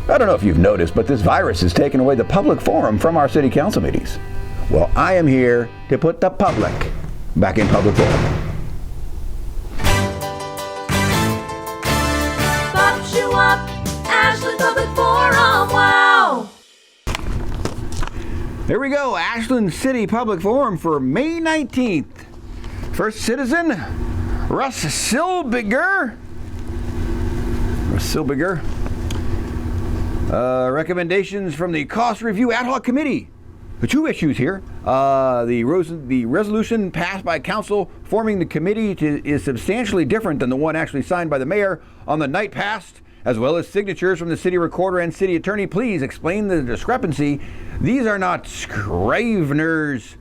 I don't know if you've noticed, but this virus has taken away the public forum from our city council meetings. Well, I am here to put the public back in public forum. Pops you up, Ashland Public Forum, wow! Here we go, Ashland City Public Forum for May 19th. First citizen, Russ Silbiger. Recommendations from the Cost Review Ad Hoc Committee. The two issues here. The resolution passed by council forming the committee is substantially different than the one actually signed by the mayor on the night past, as well as signatures from the city recorder and city attorney. Please explain the discrepancy. These are not Scrivener's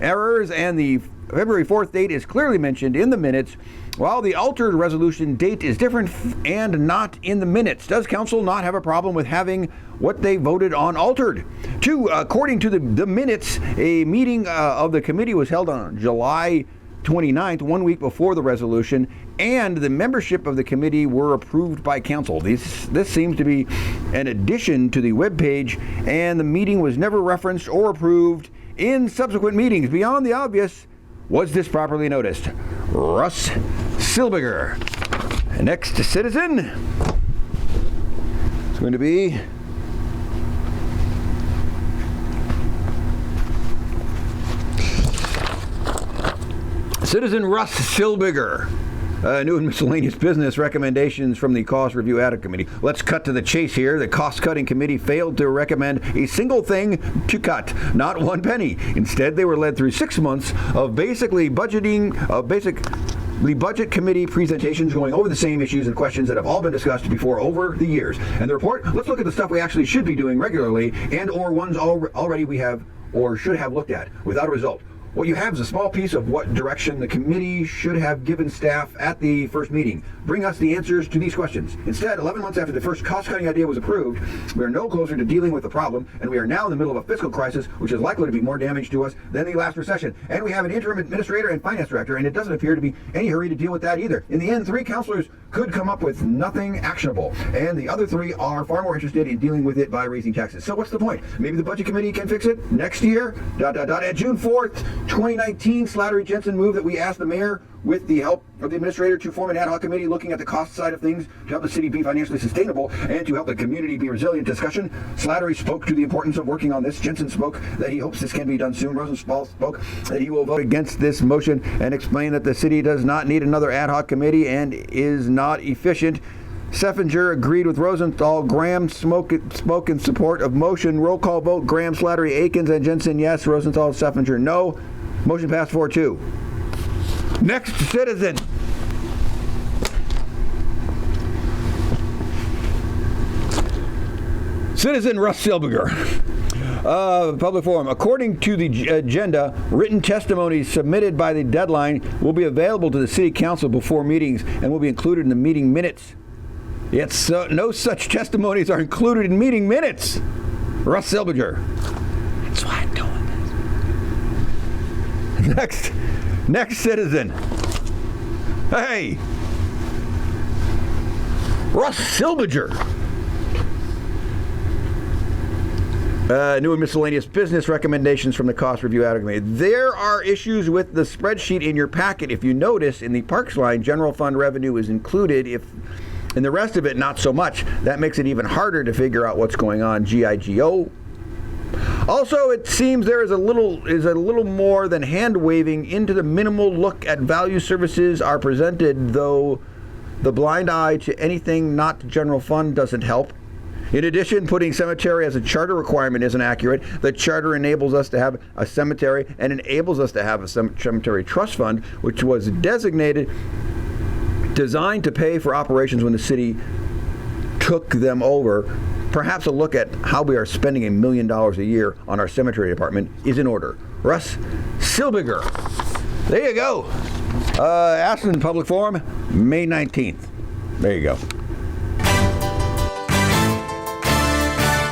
errors, and the February 4th date is clearly mentioned in the minutes, while the altered resolution date is different and not in the minutes. Does council not have a problem with having what they voted on altered? 2, according to the minutes, a meeting of the committee was held on July 29th, 1 week before the resolution, and the membership of the committee were approved by council. This seems to be an addition to the webpage, and the meeting was never referenced or approved in subsequent meetings. Beyond the obvious, was this properly noticed? Russ Silbiger. Next citizen is going to be Citizen Russ Silbiger. New and miscellaneous business recommendations from the Cost Review Ad Hoc Committee. Let's cut to the chase here. The cost-cutting committee failed to recommend a single thing to cut, not one penny. Instead, they were led through 6 months of budget committee presentations going over the same issues and questions that have all been discussed before over the years. And the report, let's look at the stuff we actually should be doing regularly and or ones already we have or should have looked at without a result. What you have is a small piece of what direction the committee should have given staff at the first meeting. Bring us the answers to these questions. Instead, 11 months after the first cost-cutting idea was approved, we are no closer to dealing with the problem, and we are now in the middle of a fiscal crisis, which is likely to be more damage to us than the last recession. And we have an interim administrator and finance director, and it doesn't appear to be any hurry to deal with that either. In the end, 3 councilors could come up with nothing actionable, and the other 3 are far more interested in dealing with it by raising taxes. So what's the point? Maybe the budget committee can fix it next year? At June 4th, 2019, Slattery Jensen moved that we ask the mayor, with the help of the administrator, to form an ad hoc committee looking at the cost side of things to help the city be financially sustainable and to help the community be resilient. Discussion. Slattery spoke to the importance of working on this. Jensen spoke that he hopes this can be done soon. Rosenthal spoke that he will vote against this motion and explain that the city does not need another ad hoc committee and is not efficient. Seffinger agreed with Rosenthal. Graham spoke in support of motion. Roll call vote. Graham, Slattery, Akins, and Jensen yes. Rosenthal, Seffinger no. Motion passed 4-2. Next citizen. Citizen Russ Silbiger. Public forum. According to the agenda, written testimonies submitted by the deadline will be available to the city council before meetings and will be included in the meeting minutes. Yet no such testimonies are included in meeting minutes. Russ Silbiger. That's why I'm doing this. Next citizen. Hey, Russ Silbiger. New and miscellaneous business recommendations from the Cost Review Ad Hoc Committee. There are issues with the spreadsheet in your packet. If you notice, in the parks line, general fund revenue is included. If in the rest of it, not so much. That makes it even harder to figure out what's going on. GIGO. Also, it seems there is a little more than hand-waving into the minimal look at value services are presented, though the blind eye to anything not general fund doesn't help. In addition, putting cemetery as a charter requirement isn't accurate. The charter enables us to have a cemetery and enables us to have a cemetery trust fund, which was designed to pay for operations when the city took them over. Perhaps a look at how we are spending $1 million a year on our cemetery department is in order. Russ Silbiger. There you go. Ashland Public Forum, May 19th. There you go.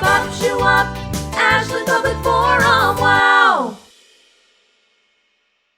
Pops you up, Ashland Public Forum.